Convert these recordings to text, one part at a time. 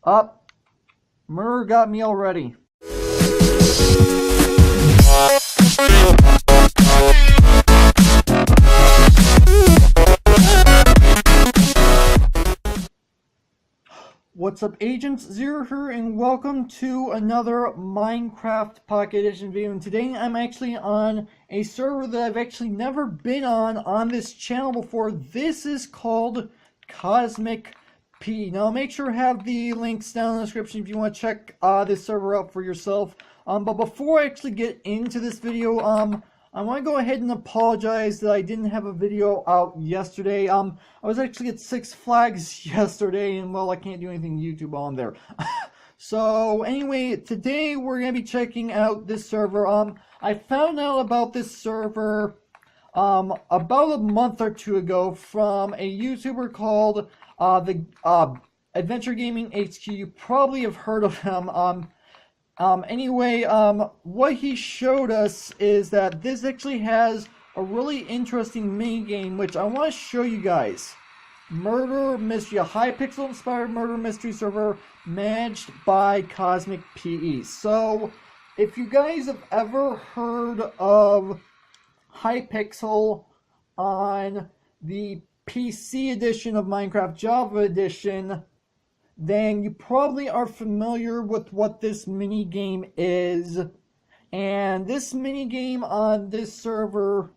Up. Murder got me already. What's up, agents? Zero here, and welcome to another Minecraft Pocket Edition video. And today I'm actually on a server that I've actually never been on this channel before. This is called CosmicPE. Now make sure to have the links down in the description if you want to check this server out for yourself. But before I actually get into this video, I want to go ahead and apologize that I didn't have a video out yesterday. I was actually at Six Flags yesterday, and well, I can't do anything YouTube on there. So anyway, today we're going to be checking out this server. I found out about this server about a month or two ago from a YouTuber called the Adventure Gaming HQ. You probably have heard of him. Anyway, what he showed us is that this actually has a really interesting mini game, which I want to show you guys. Murder Mystery, a Hypixel inspired murder mystery server managed by CosmicPE. So, if you guys have ever heard of Hypixel on the PC edition of Minecraft, Java edition, then you probably are familiar with what this mini game is. And this mini game on this server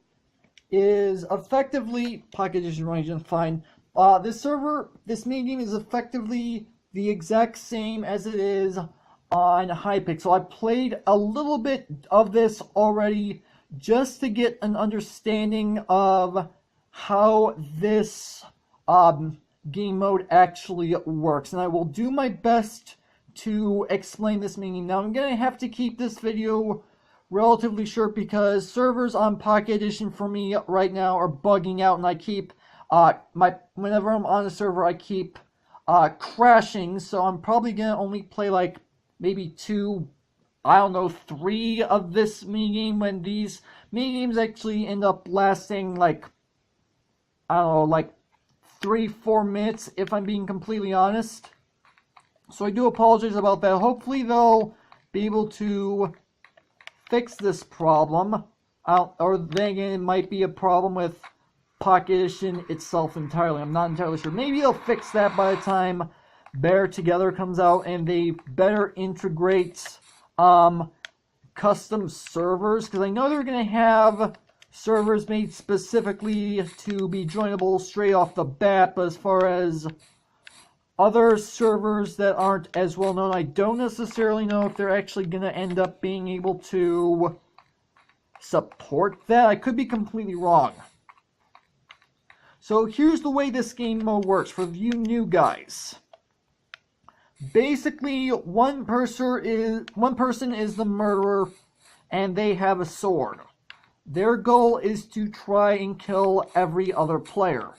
is effectively Pocket Edition Region, fine. This mini game is effectively the exact same as it is on Hypixel. I played a little bit of this already just to get an understanding of how this game mode actually works, and I will do my best to explain this meaning. Now I'm gonna have to keep this video relatively short because servers on Pocket Edition for me right now are bugging out, and I keep whenever I'm on a server I keep crashing, so I'm probably gonna only play like maybe 2, I don't know, 3 of this minigame, when these minigames actually end up lasting like, I don't know, like 3-4 minutes, if I'm being completely honest. So I do apologize about that. Hopefully they'll be able to fix this problem. Or then again, it might be a problem with Pocket Edition itself entirely. I'm not entirely sure. Maybe they'll fix that by the time Better Together comes out and they better integrate custom servers, because I know they're going to have servers made specifically to be joinable straight off the bat, but as far as other servers that aren't as well known, I don't necessarily know if they're actually going to end up being able to support that. I could be completely wrong. So here's the way this game mode works for you new guys. Basically, one person is the murderer, and they have a sword. Their goal is to try and kill every other player.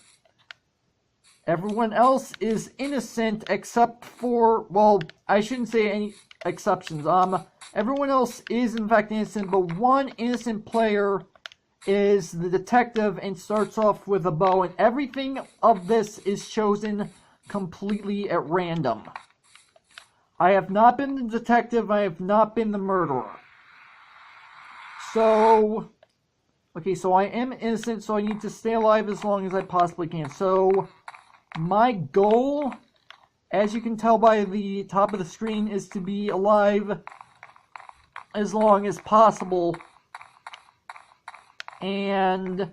Everyone else is innocent except for, well, I shouldn't say any exceptions. Everyone else is in fact innocent, but one innocent player is the detective and starts off with a bow, and everything of this is chosen completely at random. I have not been the detective, I have not been the murderer. So okay, so I am innocent, so I need to stay alive as long as I possibly can. So, my goal, as you can tell by the top of the screen, is to be alive as long as possible. And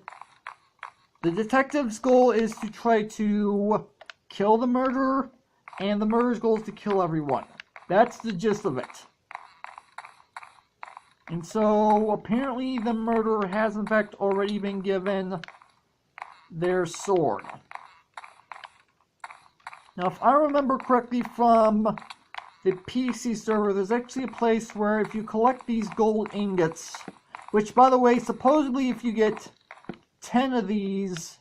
the detective's goal is to try to kill the murderer, and the murderer's goal is to kill everyone. That's the gist of it. And so, apparently the murderer has in fact already been given their sword. Now, if I remember correctly from the PC server, there's actually a place where if you collect these gold ingots, which, by the way, supposedly if you get 10 of these,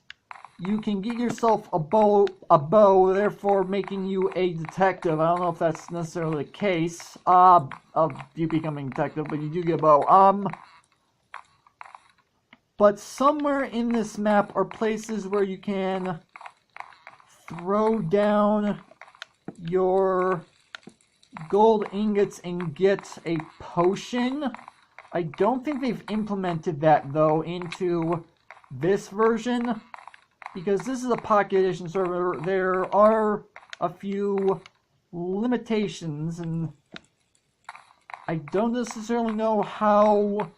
you can get yourself a bow, therefore making you a detective. I don't know if that's necessarily the case of you becoming a detective, but you do get a bow. But somewhere in this map are places where you can throw down your gold ingots and get a potion. I don't think they've implemented that, though, into this version, because this is a Pocket Edition server. There are a few limitations, and I don't necessarily know how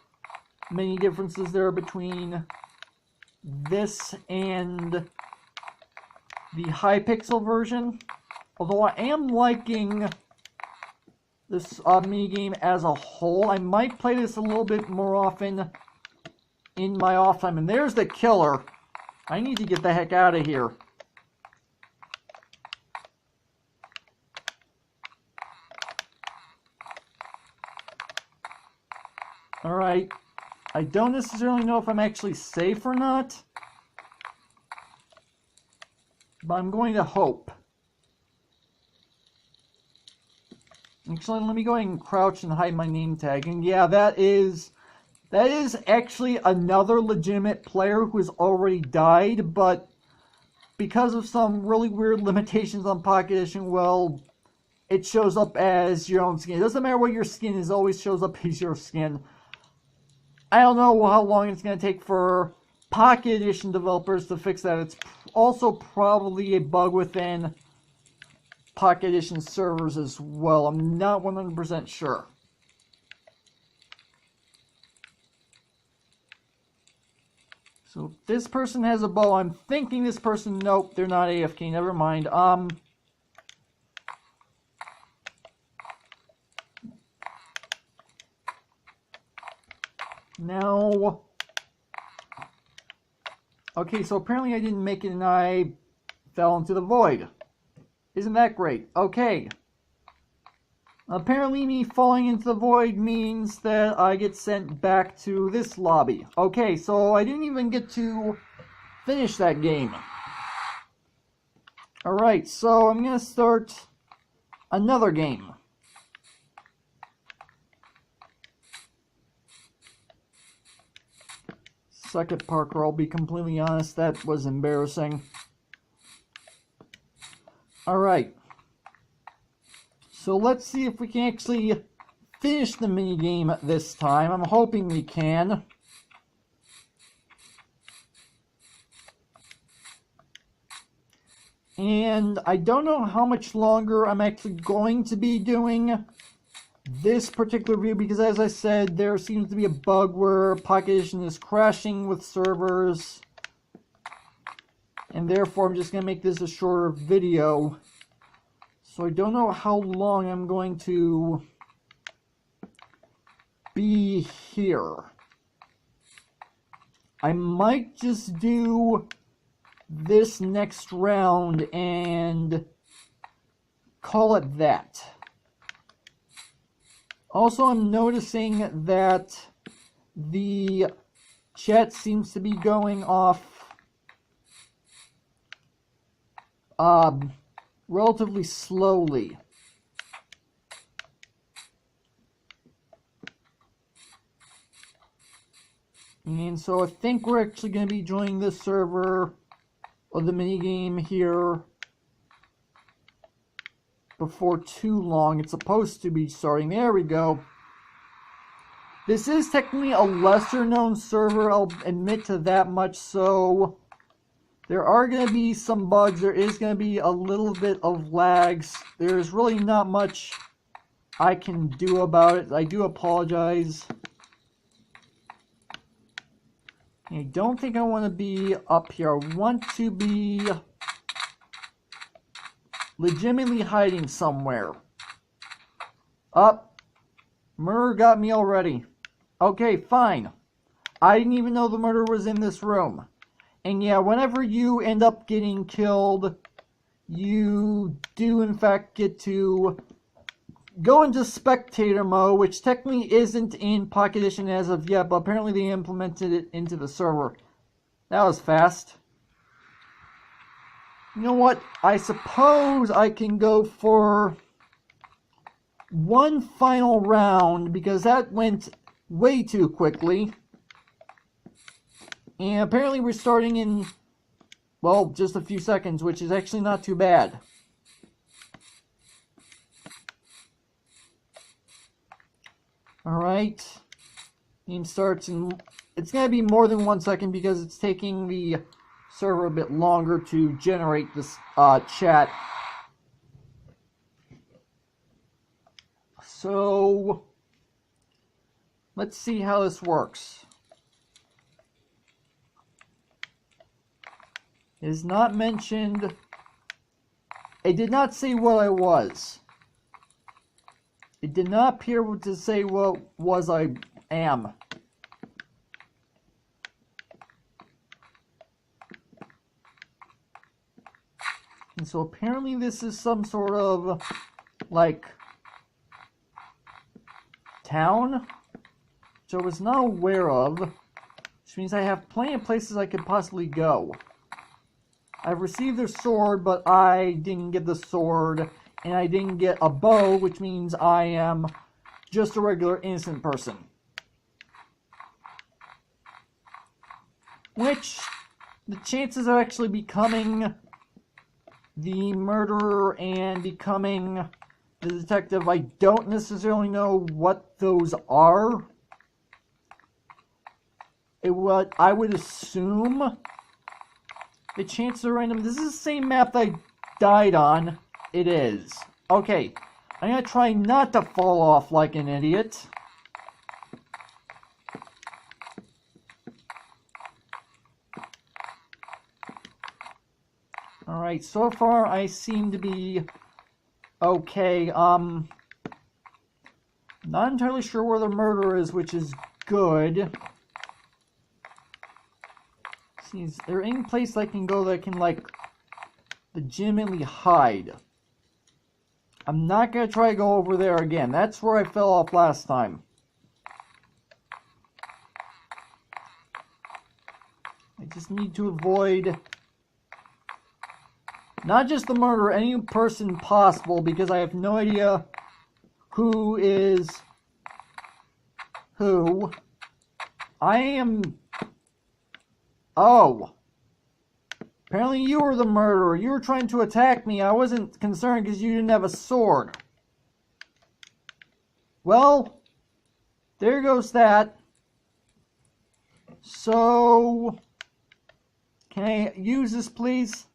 many differences there are between this and the Hypixel version. Although I am liking this minigame as a whole. I might play this a little bit more often in my off time. And there's the killer. I need to get the heck out of here. Alright. I don't necessarily know if I'm actually safe or not, but I'm going to hope. Actually, let me go ahead and crouch and hide my name tag. And yeah, that is actually another legitimate player who has already died, but because of some really weird limitations on Pocket Edition, well, it shows up as your own skin. It doesn't matter what your skin is, it always shows up as your skin. I don't know how long it's going to take for Pocket Edition developers to fix that. It's also probably a bug within Pocket Edition servers as well. I'm not 100% sure. So this person has a bow. I'm thinking this person, nope, they're not AFK, never mind. Now, okay, so apparently I didn't make it and I fell into the void. Isn't that great? Okay. Apparently me falling into the void means that I get sent back to this lobby. Okay, so I didn't even get to finish that game. Alright, so I'm going to start another game. Second Parker, I'll be completely honest, that was embarrassing. Alright. So let's see if we can actually finish the minigame this time. I'm hoping we can. And I don't know how much longer I'm actually going to be doing this particular review, because as I said, there seems to be a bug where Pocket Edition is crashing with servers. And therefore I'm just going to make this a shorter video. So I don't know how long I'm going to be here. I might just do this next round and call it that. Also, I'm noticing that the chat seems to be going off relatively slowly. And so I think we're actually going to be joining this server or the minigame here before too long. It's supposed to be starting. There we go. This is technically a lesser known server, I'll admit to that much, so there are going to be some bugs. There is going to be a little bit of lags. There's really not much I can do about it. I do apologize. I don't think I want to be up here. I want to be legitimately hiding somewhere. Up. Murder got me already. Okay, fine. I didn't even know the murder was in this room. And yeah, whenever you end up getting killed, you do in fact get to go into spectator mode, which technically isn't in Pocket Edition as of yet, but apparently they implemented it into the server. That was fast. You know what? I suppose I can go for one final round, because that went way too quickly. And apparently we're starting in, well, just a few seconds, which is actually not too bad. Alright. Game starts in... It's going to be more than 1 second because it's taking the server a bit longer to generate this chat. So... let's see how this works. It is not mentioned... It did not say what I was. It did not appear to say what was I am. And so apparently this is some sort of, like, town, which I was not aware of, which means I have plenty of places I could possibly go. I've received their sword, but I didn't get the sword, and I didn't get a bow, which means I am just a regular innocent person. Which, the chances of actually becoming the murderer and becoming the detective, I don't necessarily know what those are. What I would assume the chances are random. This is the same map that I died on. It is. Okay, I'm gonna try not to fall off like an idiot. Alright, so far I seem to be okay. Not entirely sure where the murderer is, which is good. See, is there any place I can go that I can, like, legitimately hide? I'm not gonna try to go over there again. That's where I fell off last time. I just need to avoid not just the murderer, any person possible, because I have no idea who is who. I am... Oh. Apparently you were the murderer. You were trying to attack me. I wasn't concerned because you didn't have a sword. Well, there goes that. So, can I use this, please?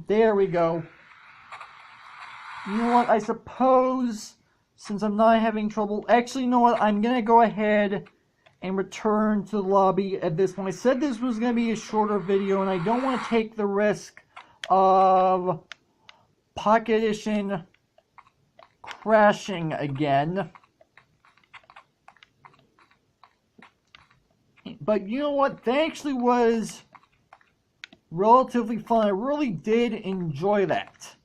There we go. You know what, I suppose, since I'm not having trouble... Actually, you know what, I'm gonna go ahead and return to the lobby at this point. I said this was going to be a shorter video, and I don't want to take the risk of Pocket Edition crashing again. But you know what? That actually was relatively fun. I really did enjoy that.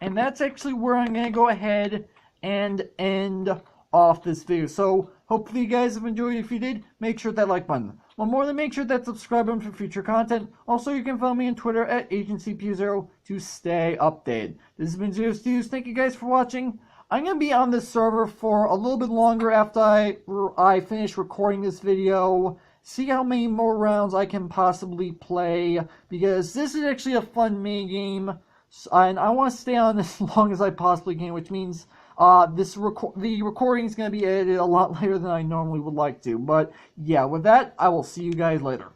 And that's actually where I'm going to go ahead and end off this video. So, hopefully you guys have enjoyed. If you did, make sure that like button. Well, more than make sure that subscribe button for future content. Also, you can follow me on Twitter at AgentCPU0 to stay updated. This has been Zero Stews. Thank you guys for watching. I'm going to be on this server for a little bit longer after I finish recording this video. See how many more rounds I can possibly play, because this is actually a fun minigame, and I want to stay on this as long as I possibly can, which means the recording is going to be edited a lot later than I normally would like to. But yeah, with that, I will see you guys later.